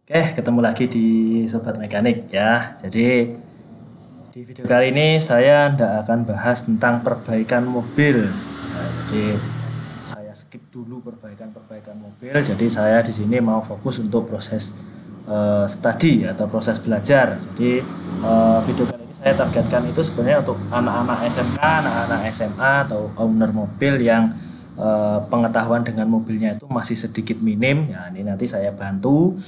Oke, ketemu lagi di Sobat Mekanik ya. Jadi di video kali ini saya tidak akan bahas tentang perbaikan mobil. Nah, jadi saya skip dulu perbaikan mobil. Jadi saya di sini mau fokus untuk proses study atau proses belajar. Jadi video kali ini saya targetkan itu sebenarnya untuk anak-anak SMK, anak-anak SMA atau owner mobil yang pengetahuan dengan mobilnya itu masih sedikit minim. Ya, ini nanti saya bantu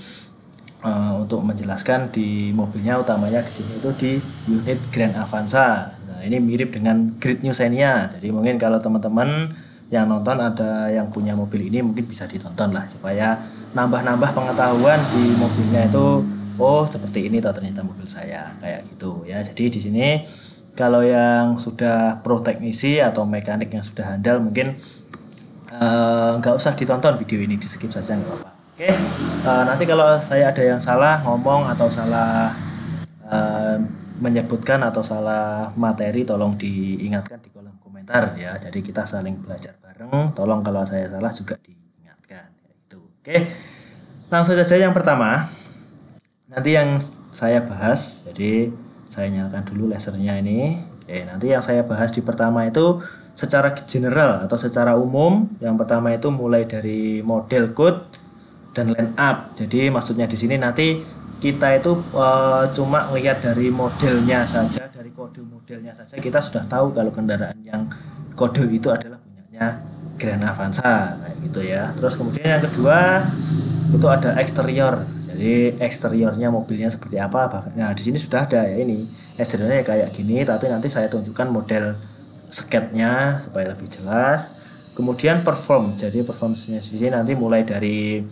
untuk menjelaskan di mobilnya, utamanya di sini itu di unit Grand Avanza. Nah, ini mirip dengan Great New Xenia. Jadi mungkin kalau teman-teman yang nonton ada yang punya mobil ini mungkin bisa ditonton lah supaya nambah-nambah pengetahuan di mobilnya itu. Oh, seperti ini toh ternyata mobil saya kayak gitu ya. Jadi di sini kalau yang sudah pro teknisi atau mekanik yang sudah handal mungkin nggak usah ditonton video ini, di skip saja nggak apa-apa. Oke, nanti kalau saya ada yang salah ngomong atau salah uh, menyebutkan atau salah materi, tolong diingatkan di kolom komentar ya. Jadi kita saling belajar bareng. Tolong kalau saya salah juga diingatkan. Itu. Oke, langsung saja yang pertama. Nanti yang saya bahas, jadi saya nyalakan dulu lasernya ini. Oke, nanti yang saya bahas di pertama itu secara general atau secara umum. Yang pertama itu mulai dari model code dan line up. Jadi maksudnya di sini nanti kita itu cuma melihat dari modelnya saja, dari kode modelnya saja kita sudah tahu kalau kendaraan yang kode itu adalah punyanya Grand Avanza kayak gitu ya. Terus kemudian yang kedua itu ada eksterior. Jadi eksteriornya mobilnya seperti apa? Nah, di sini sudah ada ya ini. Eksteriornya kayak gini, tapi nanti saya tunjukkan model sketnya supaya lebih jelas. Kemudian perform. Jadi performance-nya di sini nanti mulai dari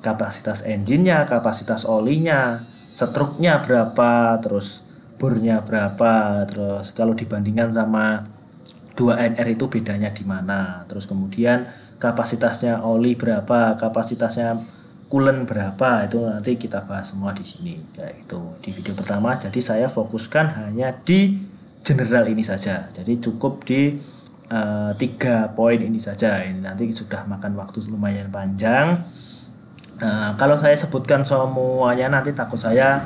kapasitas engine-nya, kapasitas olinya, stroke-nya berapa, terus bornya berapa, terus kalau dibandingkan sama 2NR itu bedanya di mana, terus kemudian kapasitasnya oli berapa, kapasitasnya coolant berapa, itu nanti kita bahas semua di sini kayak itu di video pertama. Jadi saya fokuskan hanya di general ini saja, jadi cukup di 3 poin ini saja. Ini nanti sudah makan waktu lumayan panjang. Nah, kalau saya sebutkan semuanya nanti takut saya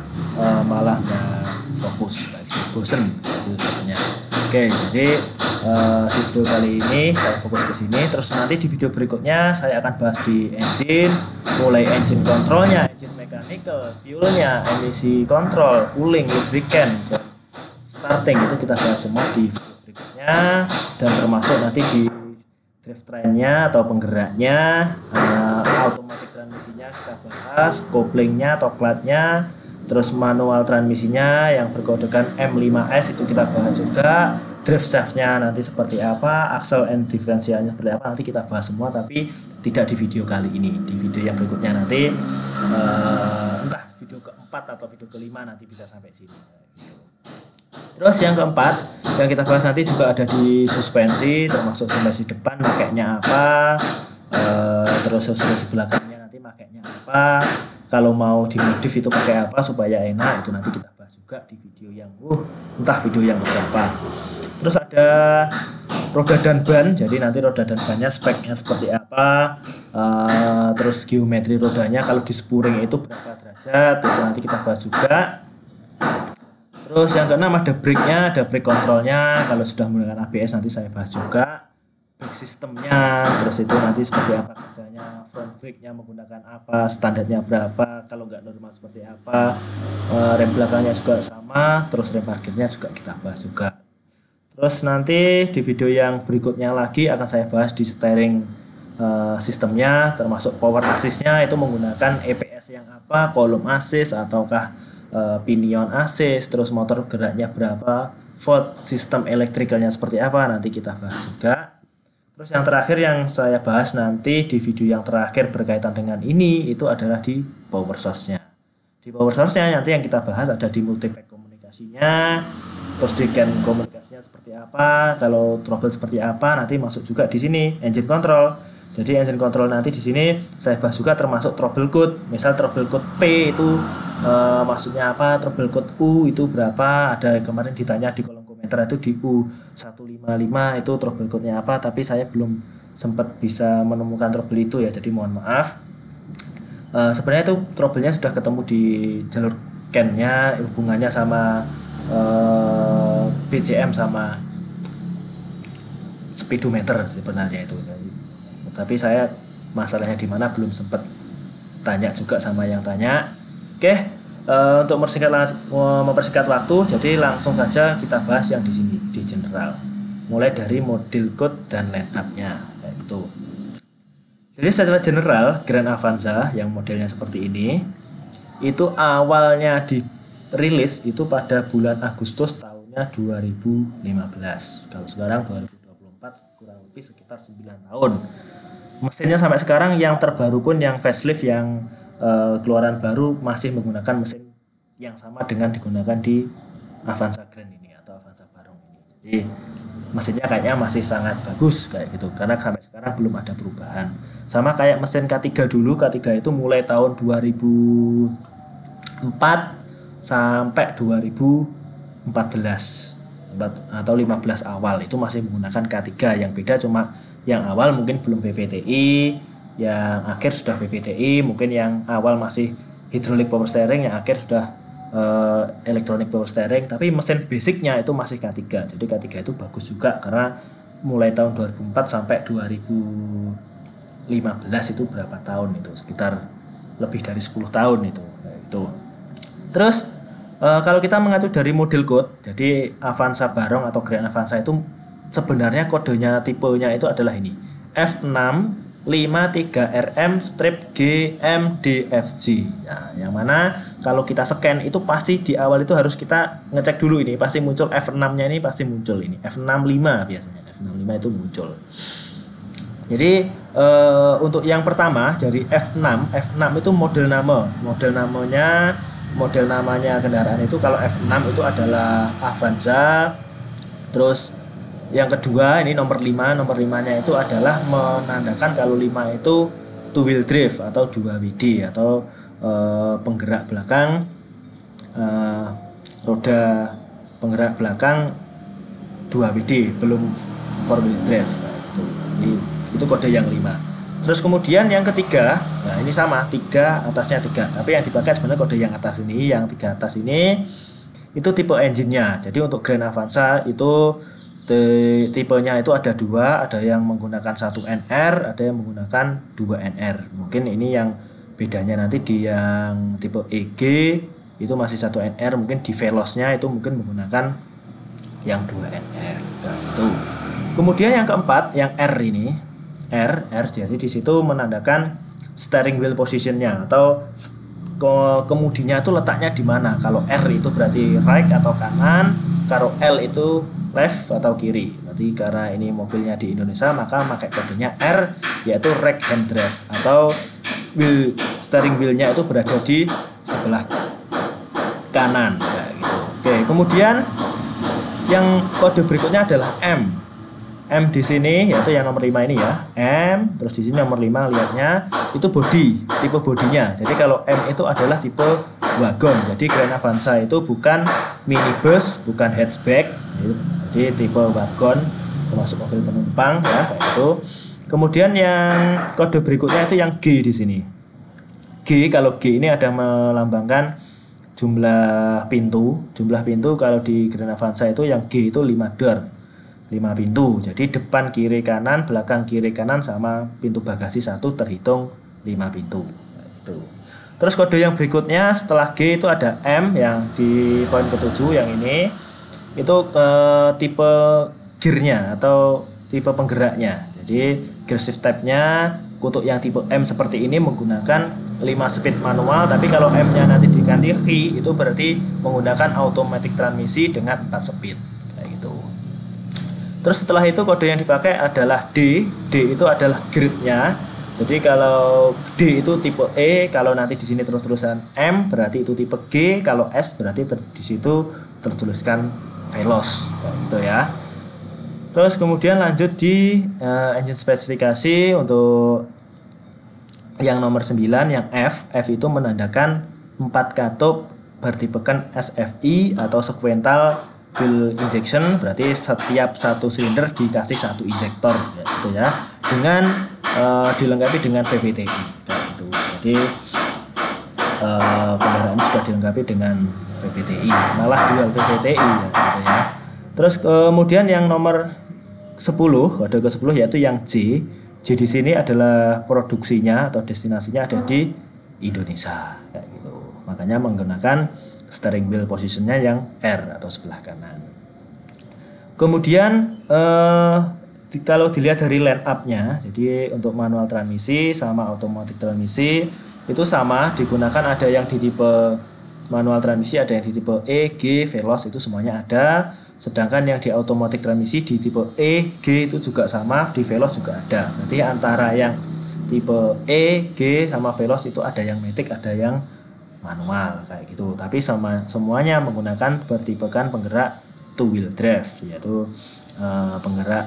malah nggak fokus, bosen gitu katanya. Oke, jadi di video kali ini saya fokus ke sini. Terus nanti di video berikutnya saya akan bahas di engine, mulai engine kontrolnya, engine mechanical, fuelnya, emisi kontrol, cooling, lubricant, dan starting itu kita bahas semua di video berikutnya, dan termasuk nanti di drivetrainnya atau penggeraknya, automatic transmisinya kita bahas, couplingnya atau clutchnya, terus manual transmisinya yang berkodekan M5S itu kita bahas juga, drive shaftnya nanti seperti apa, axle and differentialnya seperti apa, nanti kita bahas semua, tapi tidak di video kali ini. Di video yang berikutnya nanti entah video keempat atau video kelima nanti bisa sampai sini. Terus yang keempat yang kita bahas nanti juga ada di suspensi, termasuk suspensi depan makainya apa, terus suspensi belakangnya nanti makainya apa, kalau mau dimodif itu pakai apa supaya enak, itu nanti kita bahas juga di video yang entah video yang berapa. Terus ada roda dan ban, jadi nanti roda dan bannya speknya seperti apa, terus geometri rodanya kalau di spuring itu berapa derajat, itu nanti kita bahas juga. Terus yang keenam ada brake-nya, ada brake controlnya. Kalau sudah menggunakan ABS nanti saya bahas juga. Brake sistemnya, terus itu nanti seperti apa kerjanya, front brake-nya menggunakan apa, standarnya berapa, kalau nggak normal seperti apa, rem belakangnya juga sama, terus rem parkirnya juga kita bahas juga. Terus nanti di video yang berikutnya lagi akan saya bahas di steering sistemnya, termasuk power assist-nya itu menggunakan EPS yang apa, kolom assist ataukah pinion assist, terus motor geraknya berapa, volt, sistem elektrikalnya seperti apa, nanti kita bahas juga. Terus yang terakhir yang saya bahas nanti di video yang terakhir berkaitan dengan ini itu adalah di power source-nya. Di power source-nya nanti yang kita bahas ada di multipack komunikasinya, terus di CAN komunikasinya seperti apa, kalau trouble seperti apa, nanti masuk juga di sini engine control. Jadi engine control nanti di sini saya bahas juga termasuk trouble code. Misal trouble code P itu maksudnya apa, trouble code U itu berapa, ada kemarin ditanya di kolom komentar itu di U155 itu trouble code-nya apa, tapi saya belum sempat bisa menemukan trouble itu ya, jadi mohon maaf. sebenarnya itu trouble-nya sudah ketemu di jalur CAN-nya, hubungannya sama BCM sama speedometer sebenarnya itu. Tapi saya masalahnya di mana belum sempat tanya juga sama yang tanya. Oke, untuk mempersingkat waktu, jadi langsung saja kita bahas yang di sini di general. Mulai dari model code dan line up-nya kayak gitu. Jadi secara general Grand Avanza yang modelnya seperti ini itu awalnya dirilis itu pada bulan Agustus tahunnya 2015. Kalau sekarang 2024 kurang lebih sekitar 9 tahun. Mesinnya sampai sekarang yang terbaru pun yang facelift yang keluaran baru masih menggunakan mesin yang sama dengan digunakan di Avanza Grand ini atau Avanza Barong ini. Jadi mesinnya kayaknya masih sangat bagus kayak gitu karena sampai sekarang belum ada perubahan. Sama kayak mesin K3 dulu, K3 itu mulai tahun 2004 sampai 2014 atau 15 awal itu masih menggunakan K3. Yang beda cuma yang awal mungkin belum VVTi, yang akhir sudah VVTi, mungkin yang awal masih hydraulic power steering, yang akhir sudah electronic power steering, tapi mesin basicnya itu masih K3. Jadi K3 itu bagus juga karena mulai tahun 2004 sampai 2015 itu berapa tahun itu, sekitar lebih dari 10 tahun itu. Terus kalau kita mengacu dari model code, jadi Avanza Barong atau Grand Avanza itu sebenarnya kodenya tipenya itu adalah ini F653RM-GMDFG. Nah, yang mana kalau kita scan itu pasti di awal itu harus kita ngecek dulu ini pasti muncul F6-nya ini pasti muncul ini F65 biasanya F65 itu muncul. Jadi untuk yang pertama dari F6 itu model namanya kendaraan itu kalau F6 itu adalah Avanza. Terus yang kedua ini nomor 5 nya itu adalah menandakan kalau 5 itu two wheel drive atau 2WD atau penggerak belakang roda penggerak belakang 2WD belum 4-wheel drive. Itu kode yang 5. Terus kemudian yang ketiga, nah ini sama 3 atasnya 3, tapi yang dipakai sebenarnya kode yang atas ini, yang 3 atas ini itu tipe engine-nya. Jadi untuk Grand Avanza itu tipenya itu ada 2, ada yang menggunakan 1NR, ada yang menggunakan 2NR. Mungkin ini yang bedanya nanti di yang tipe EG itu masih 1NR, mungkin di Veloz-nya itu mungkin menggunakan yang 2NR. Nah, itu. Kemudian yang keempat, yang R ini, R jadi di situ menandakan steering wheel position-nya atau kemudinya itu letaknya di mana. Kalau R itu berarti right atau kanan, kalau L itu left atau kiri. Berarti karena ini mobilnya di Indonesia maka pakai kodenya R, yaitu right hand drive atau steering wheel-nya itu berada di sebelah kanan. Nah, gitu. Oke, kemudian yang kode berikutnya adalah M di sini yaitu yang nomor 5 ini ya. M, terus di sini nomor 5 lihatnya itu body, tipe bodinya. Jadi kalau M itu adalah tipe wagon. Jadi Grand Avanza itu bukan minibus, bukan hatchback. Jadi tipe wagon termasuk mobil penumpang ya kayak itu. Kemudian yang kode berikutnya itu yang G di sini. G, kalau G ini ada melambangkan jumlah pintu. Jumlah pintu kalau di Grand Avanza itu yang G itu 5 door. 5 pintu. Jadi depan kiri kanan, belakang kiri kanan sama pintu bagasi 1 terhitung 5 pintu. Itu. Terus kode yang berikutnya setelah G itu ada M yang di poin ke-7 yang ini. Itu tipe gearnya atau tipe penggeraknya. Jadi gear shift type-nya untuk yang tipe M seperti ini menggunakan 5 speed manual, tapi kalau M-nya nanti diganti V itu berarti menggunakan automatic transmisi dengan 4 speed. Terus setelah itu kode yang dipakai adalah D. D itu adalah grade-nya. Jadi kalau D itu tipe E, kalau nanti di sini terus-terusan M berarti itu tipe G, kalau S berarti di situ tertuliskan Veloz gitu ya. Terus kemudian lanjut di engine spesifikasi untuk yang nomor 9 yang F. F itu menandakan 4 katup bertipekan SFI atau sequential fuel injection, berarti setiap satu silinder dikasih 1 injektor gitu ya, dengan dilengkapi dengan VVTi gitu. Jadi kendaraan sudah dilengkapi dengan VVTi, malah dual VVTi ya, gitu ya. Terus kemudian yang nomor 10, kode ke-10 yaitu yang J. J di sini adalah produksinya atau destinasinya ada di Indonesia kayak gitu. Makanya menggunakan steering wheel positionnya yang R atau sebelah kanan. Kemudian kalau dilihat dari line up-nya, jadi untuk manual transmisi sama automatic transmisi itu sama digunakan, ada yang di tipe manual transmisi, ada yang di tipe E, G, Veloz itu semuanya ada. Sedangkan yang di automatic transmisi di tipe E, G itu juga sama, di Veloz juga ada. Nanti antara yang tipe E, G sama Veloz itu ada yang matic, ada yang manual kayak gitu. Tapi semuanya menggunakan bertipekan penggerak two wheel drive, yaitu penggerak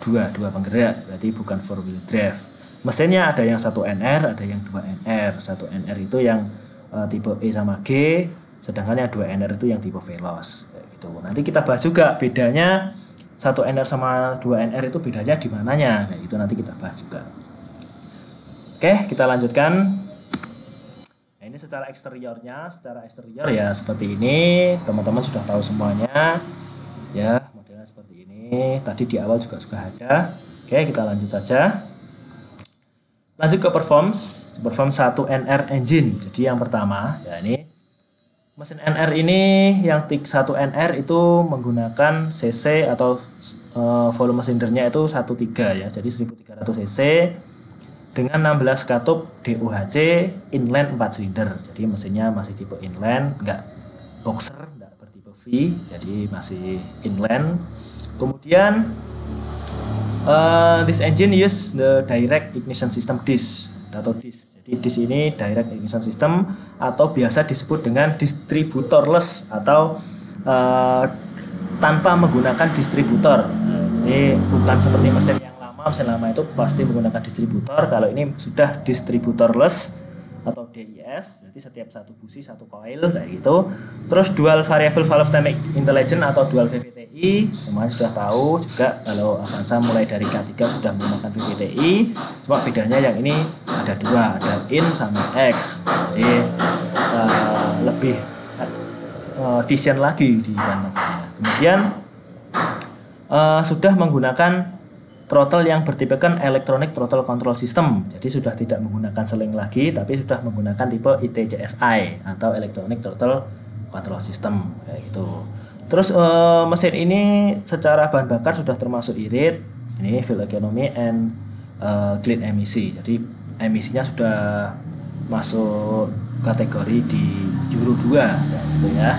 dua penggerak, berarti bukan four wheel drive. Mesinnya ada yang 1NR, ada yang 2NR. 1NR itu yang tipe E sama G, sedangkan yang 2NR itu yang tipe Veloz kayak gitu. Nanti kita bahas juga bedanya 1NR sama 2NR itu bedanya di mananya kayak gitu, nanti kita bahas juga. Oke, kita lanjutkan. Nah, ini secara eksteriornya, secara eksterior ya seperti ini, teman-teman sudah tahu semuanya ya, modelnya seperti ini. Tadi di awal juga sudah ada. Oke, kita lanjut saja. Lanjut ke performance 1NR engine. Jadi yang pertama, ya ini mesin NR ini yang 1NR itu menggunakan cc atau volume silindernya itu 13 ya. Jadi 1300 cc dengan 16 katup DOHC inline 4 silinder. Jadi mesinnya masih tipe inline, enggak boxer, enggak bertipe V, jadi masih inline. Kemudian this engine use the direct ignition system DIS atau DIS. Jadi DIS ini direct ignition system atau biasa disebut dengan distributorless atau tanpa menggunakan distributor. Jadi bukan seperti mesin yang lama. Mesin lama itu pasti menggunakan distributor. Kalau ini sudah distributorless atau DIS, jadi setiap satu busi satu coil kayak gitu. Terus dual variable valve timing intelligence atau dual VVTi, semuanya sudah tahu juga. Kalau Avanza mulai dari K3 sudah menggunakan VVTi, cuma bedanya yang ini ada dua, ada in sama X, jadi lebih efisien lagi di bahan bakarnya. Kemudian sudah menggunakan throttle yang bertipekan electronic throttle control system, jadi sudah tidak menggunakan seling lagi, tapi sudah menggunakan tipe ITCSI atau electronic throttle control system kayak gitu. Terus mesin ini secara bahan bakar sudah termasuk irit, ini fuel economy and clean emisi, jadi emisinya sudah masuk kategori di Euro 2 kayak gitu ya.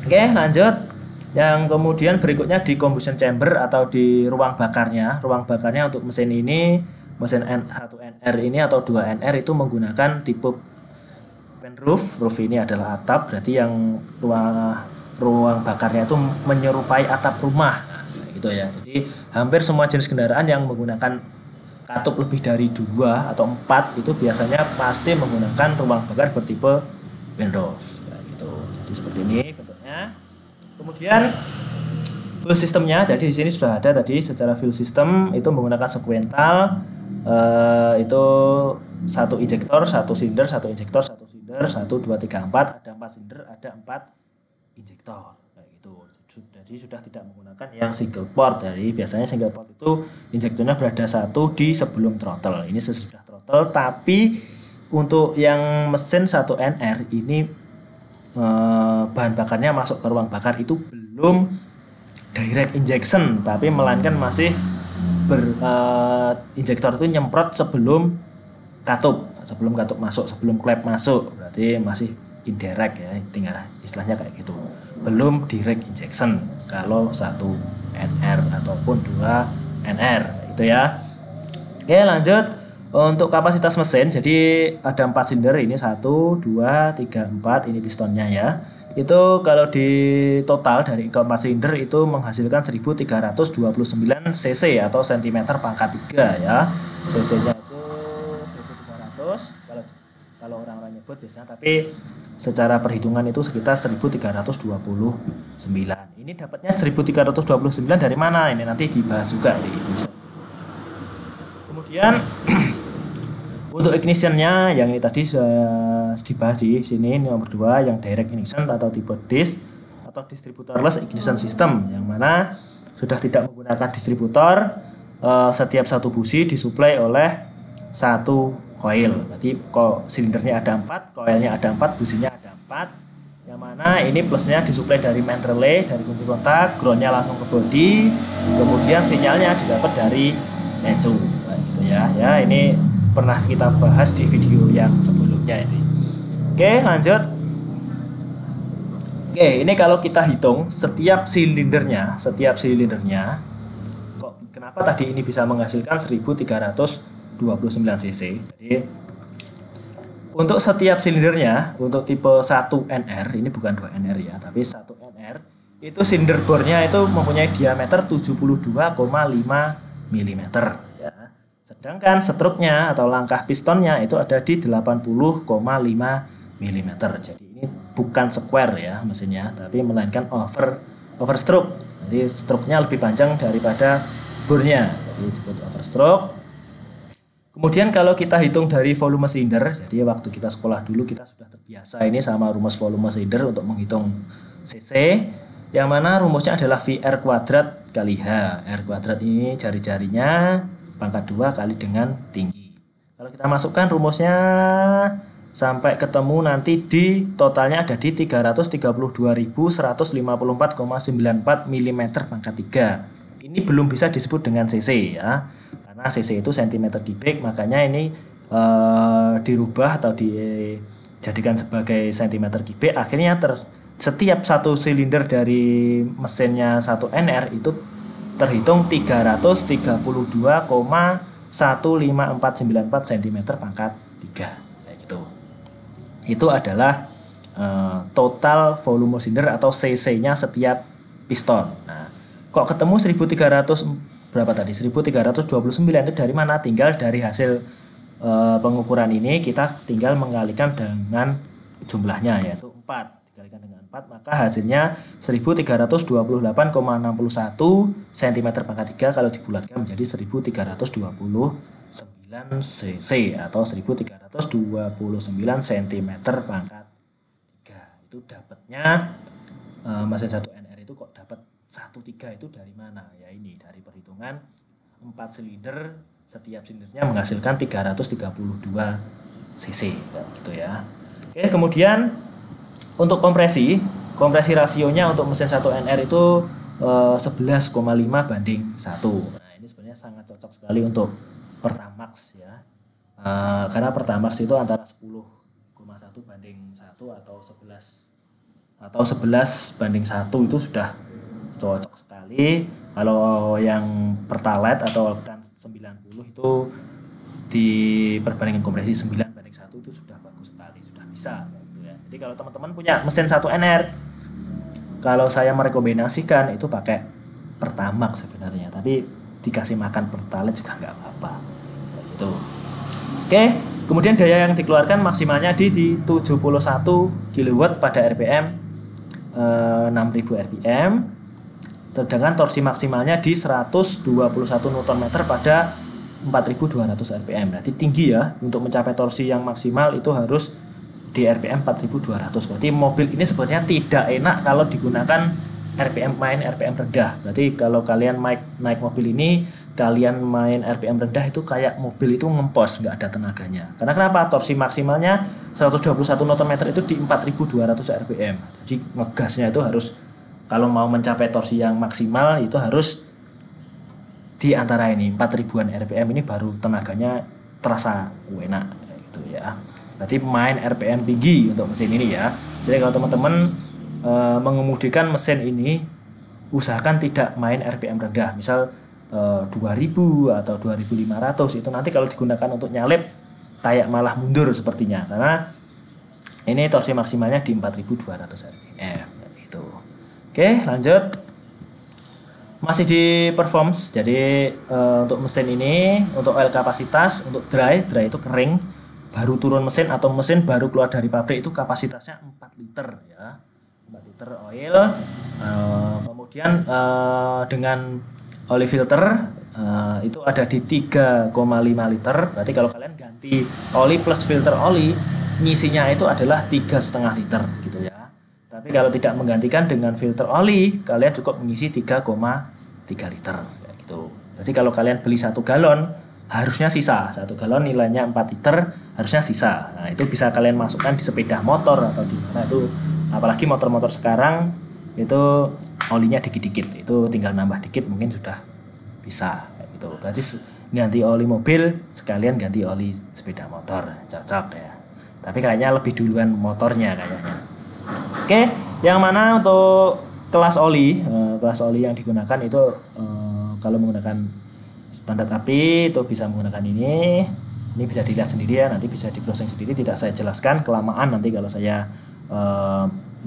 Oke, lanjut. Yang kemudian berikutnya di combustion chamber atau di ruang bakarnya. Ruang bakarnya untuk mesin ini, mesin 1NR ini atau 2NR itu menggunakan tipe pan roof. Roof ini adalah atap, berarti yang ruang bakarnya itu menyerupai atap rumah. Nah, gitu ya. Jadi hampir semua jenis kendaraan yang menggunakan katup lebih dari 2 atau 4 itu biasanya pasti menggunakan ruang bakar bertipe pan roof. Nah, gitu. Jadi seperti ini bentuknya. Kemudian fuel sistemnya, jadi di sini sudah ada tadi secara fuel system itu menggunakan sequential, itu satu injektor, satu silinder, satu injektor, satu silinder, 1, 2, 3, 4, ada 4 silinder, ada 4 injektor kayak gitu. Jadi sudah tidak menggunakan yang single port. Jadi biasanya single port itu injektornya berada satu di sebelum throttle. Ini sesudah throttle, tapi untuk yang mesin 1NR ini bahan bakarnya masuk ke ruang bakar itu belum direct injection, tapi melainkan masih injektor itu nyemprot sebelum katup masuk, sebelum klep masuk, berarti masih indirect ya, tinggal istilahnya kayak gitu, belum direct injection kalau 1NR ataupun 2NR itu ya. Oke, lanjut. Untuk kapasitas mesin, jadi ada 4 silinder, ini 1, 2, 3, 4, ini pistonnya ya. Itu kalau di total dari keempat silinder itu menghasilkan 1329 cc atau cm pangkat 3 ya. Cc-nya itu 1300 kalau orang-orang nyebut biasanya, tapi secara perhitungan itu sekitar 1329. Ini dapatnya 1329 dari mana? Ini nanti dibahas juga di episode. Kemudian Untuk ignitionnya yang ini tadi sudah dibahas di sini, ini nomor 2 yang direct ignition atau tipe DIS atau distributorless ignition system, yang mana sudah tidak menggunakan distributor. Setiap satu busi disuplai oleh satu coil. Berarti silindernya ada 4, coilnya ada 4, businya ada 4. Yang mana ini plusnya disuplai dari main relay, dari kunci kontak, groundnya langsung ke body, kemudian sinyalnya didapat dari ECU. Nah, gitu ya. Ya, ini pernah kita bahas di video yang sebelumnya ini. Oke, lanjut. Oke, ini kalau kita hitung setiap silindernya, kok kenapa tadi ini bisa menghasilkan 1329 cc. Jadi untuk setiap silindernya, untuk tipe 1NR, ini bukan 2NR ya, tapi 1NR, itu silinder bornya itu mempunyai diameter 72,5 mm. Sedangkan struknya atau langkah pistonnya itu ada di 80,5 mm. Jadi ini bukan square ya mesinnya, tapi melainkan overstroke. Jadi struknya lebih panjang daripada bornya. Jadi disebut overstroke. Kemudian kalau kita hitung dari volume silinder, jadi waktu kita sekolah dulu kita sudah terbiasa ini sama rumus volume silinder untuk menghitung cc, yang mana rumusnya adalah VR kuadrat kali H. R kuadrat ini jari-jarinya pangkat 2 kali dengan tinggi. Kalau kita masukkan rumusnya sampai ketemu nanti di totalnya ada di 332.154,94 mm pangkat 3. Ini belum bisa disebut dengan cc ya. Karena cc itu cm kubik, makanya ini dirubah atau dijadikan sebagai cm kubik. Akhirnya setiap satu silinder dari mesinnya 1NR itu terhitung 332,15494 cm pangkat 3 kayak gitu. Itu adalah total volume silinder atau cc-nya setiap piston. Nah, kok ketemu 1300 berapa tadi? 1329 itu dari mana? Tinggal dari hasil pengukuran ini kita tinggal mengalikan dengan jumlahnya, yaitu 4. Dikalikan dengan 4, maka hasilnya 1328,61 cm pangkat 3 kalau dibulatkan menjadi 1329 cc atau 1329 cm pangkat 3. Itu dapatnya mesin 1NR itu kok dapat 13 itu dari mana? Ya ini dari perhitungan 4 silinder, setiap silindernya menghasilkan 332 cc gitu ya. Oke, kemudian untuk kompresi rasionya untuk mesin 1NR itu 11,5 banding 1. Nah, ini sebenarnya sangat cocok sekali untuk Pertamax ya. Karena Pertamax itu antara 10,1 banding 1 atau 11 banding 1 itu sudah cocok sekali. Kalau yang Pertalite atau Oktan 90 itu di perbandingan kompresi 9 banding 1 itu sudah bagus sekali, sudah bisa. Jadi kalau teman-teman punya mesin 1NR, kalau saya merekomendasikan itu pakai Pertamax sebenarnya, tapi dikasih makan Pertalite juga nggak apa-apa gitu. Oke, kemudian daya yang dikeluarkan maksimalnya di 71 kW pada RPM 6000 RPM, sedangkan torsi maksimalnya di 121 Nm pada 4200 RPM. Berarti tinggi ya, untuk mencapai torsi yang maksimal itu harus di RPM 4200. Berarti mobil ini sebenarnya tidak enak kalau digunakan RPM rendah. Berarti kalau kalian naik mobil ini, kalian main RPM rendah itu kayak mobil itu ngempos, nggak ada tenaganya. Karena kenapa? Torsi maksimalnya 121 Nm itu di 4200 RPM. Jadi ngegasnya itu harus, kalau mau mencapai torsi yang maksimal itu harus di antara ini 4000-an RPM, ini baru tenaganya terasa enak gitu ya. Berarti main RPM tinggi untuk mesin ini ya. Jadi kalau teman-teman mengemudikan mesin ini, usahakan tidak main RPM rendah. Misal 2000 atau 2500, itu nanti kalau digunakan untuk nyalip kayak malah mundur sepertinya. Karena ini torsi maksimalnya di 4200 RPM gitu. Oke, lanjut. Masih di performance. Jadi untuk mesin ini, untuk oil kapasitas, untuk dry itu kering, baru turun mesin atau mesin baru keluar dari pabrik itu kapasitasnya 4 liter ya, 4 liter oil. Kemudian dengan oil filter itu ada di 3,5 liter. Berarti kalau kalian ganti ganti oli plus filter oli, ngisinya itu adalah 3,5 liter gitu ya. Tapi kalau tidak menggantikan dengan filter oli, kalian cukup mengisi 3,3 liter kayak gitu. Jadi kalau kalian beli 1 galon, harusnya sisa 1 galon nilainya 4 liter, harusnya sisa. Nah, itu bisa kalian masukkan di sepeda motor atau di mana itu. Apalagi motor-motor sekarang itu olinya dikit-dikit, itu tinggal nambah dikit mungkin sudah bisa kayak gitu. Berarti ganti oli mobil sekalian ganti oli sepeda motor, cocok ya. Tapi kayaknya lebih duluan motornya kayaknya. Oke, yang mana untuk kelas oli yang digunakan itu kalau menggunakan standar api itu bisa menggunakan ini bisa dilihat sendiri ya, nanti bisa di browsing sendiri, tidak saya jelaskan kelamaan nanti kalau saya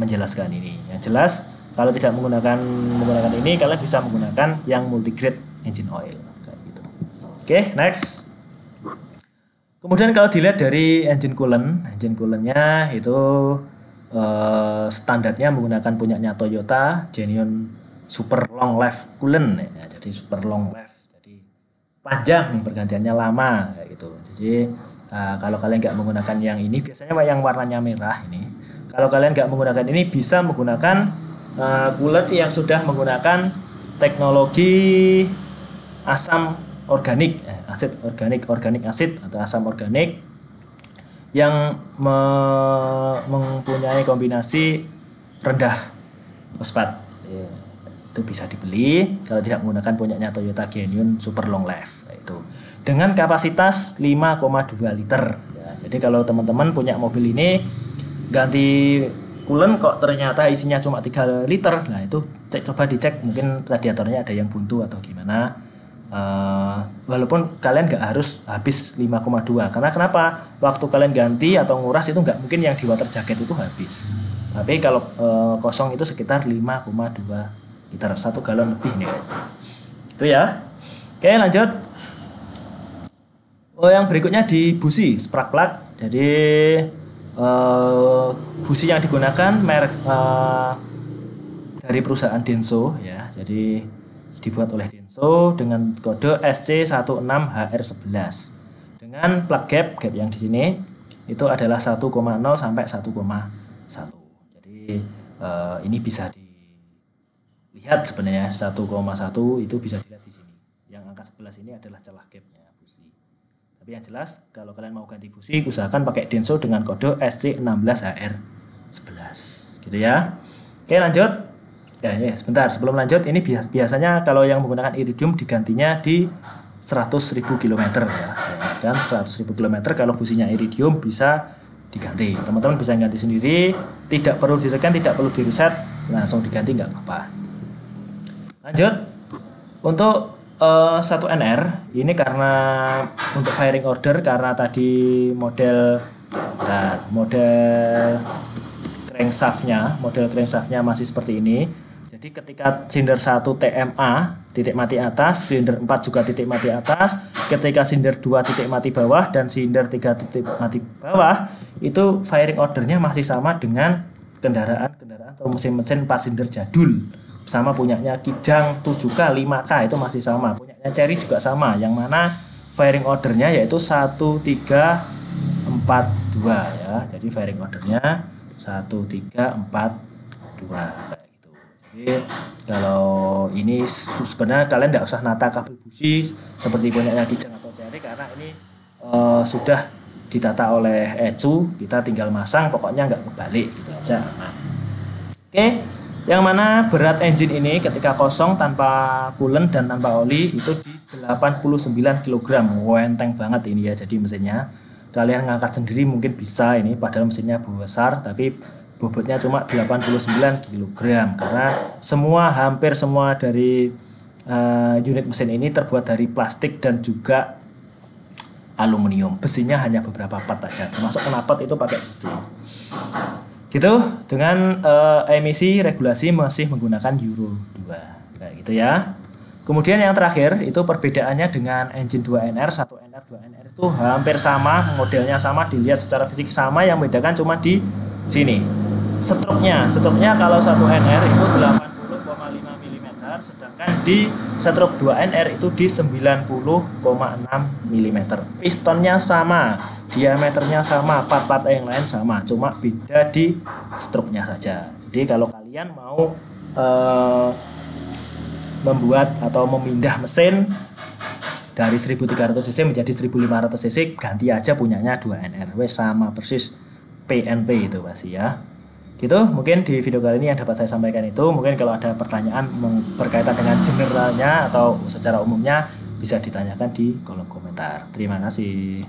menjelaskan ini. Yang jelas kalau tidak menggunakan ini, kalian bisa menggunakan yang multigrade engine oil kayak gitu. Oke, next. Kemudian kalau dilihat dari engine coolant-nya itu standarnya menggunakan punyanya Toyota Genuine Super Long Life Coolant ya. Jadi super long life, jadi panjang pergantiannya lama kayak gitu. Jadi kalau kalian nggak menggunakan yang ini, biasanya yang warnanya merah ini, kalau kalian nggak menggunakan ini bisa menggunakan coolant yang sudah menggunakan teknologi asam organik, organik asid atau asam organik yang mempunyai kombinasi rendah fosfat. Itu bisa dibeli kalau tidak menggunakan punyanya Toyota Genuine Super Long Life itu dengan kapasitas 5,2 liter ya. Jadi kalau teman-teman punya mobil ini ganti coolant kok ternyata isinya cuma 3 liter, nah itu coba dicek, mungkin radiatornya ada yang buntu atau gimana. Walaupun kalian nggak harus habis 5,2, karena kenapa, waktu kalian ganti atau nguras itu nggak mungkin yang di water jacket itu habis, tapi kalau kosong itu sekitar 5,2 liter, 1 galon lebih nih itu ya. Oke, lanjut. Yang berikutnya di busi spark plug. Jadi busi yang digunakan merek dari perusahaan Denso ya, jadi dibuat oleh Denso dengan kode SC16HR11 dengan plug gap yang di sini itu adalah 1,0 sampai 1,1. Jadi ini bisa dilihat sebenarnya 1,1 itu bisa dilihat di sini. Yang angka 11 ini adalah celah gapnya busi. Tapi yang jelas kalau kalian mau ganti busi usahakan pakai Denso dengan kode SC16HR11 gitu ya. Oke, lanjut. Ya, sebentar sebelum lanjut, ini biasanya kalau yang menggunakan iridium digantinya di 100.000 km ya. Dan 100.000 km kalau businya iridium bisa diganti. Teman-teman bisa ganti sendiri, tidak perlu di-scan, tidak perlu di-reset, langsung diganti nggak apa-apa. Lanjut. Untuk 1NR ini karena untuk firing order, karena tadi model crankshaftnya masih seperti ini. Jadi ketika silinder 1 TMA titik mati atas, silinder 4 juga titik mati atas, ketika silinder 2 titik mati bawah dan silinder 3 titik mati bawah, itu firing ordernya masih sama dengan kendaraan atau mesin-mesin 4 silinder jadul. Sama punyanya Kijang 7K 5K itu masih sama, punyanya Chery juga sama, yang mana firing ordernya yaitu 1342 ya. Jadi firing ordernya 1342 kayak gitu. Jadi kalau ini sebenarnya kalian tidak usah nata kabel busi seperti punyanya Kijang atau Chery, karena ini sudah ditata oleh ECU, kita tinggal masang, pokoknya nggak kebalik gitu aja. Oke. Yang mana berat engine ini ketika kosong tanpa coolant dan tanpa oli itu di 89 kg. Enteng banget ini ya, jadi mesinnya. Kalian ngangkat sendiri mungkin bisa ini, padahal mesinnya besar, tapi bobotnya cuma 89 kg. Karena hampir semua dari unit mesin ini terbuat dari plastik dan juga aluminium. Besinya hanya beberapa part saja, termasuk knalpot itu pakai besi. Gitu, dengan emisi regulasi masih menggunakan Euro 2 kayak gitu ya. Kemudian yang terakhir itu perbedaannya dengan engine 2NR, 1NR, 2NR itu hampir sama, modelnya sama, dilihat secara fisik sama, yang membedakan cuma di sini. Struknya kalau 1NR itu 80,5 mm, sedangkan di stroke 2NR itu di 90,6 mm. Pistonnya sama, diameternya sama, part-part yang lain sama, cuma beda di stroke-nya saja. Jadi kalau kalian mau membuat atau memindah mesin dari 1300 cc menjadi 1500 cc, ganti aja punyanya 2NR, sama persis PNP itu pasti ya. Gitu, mungkin di video kali ini yang dapat saya sampaikan itu. Mungkin kalau ada pertanyaan berkaitan dengan generalnya atau secara umumnya bisa ditanyakan di kolom komentar. Terima kasih.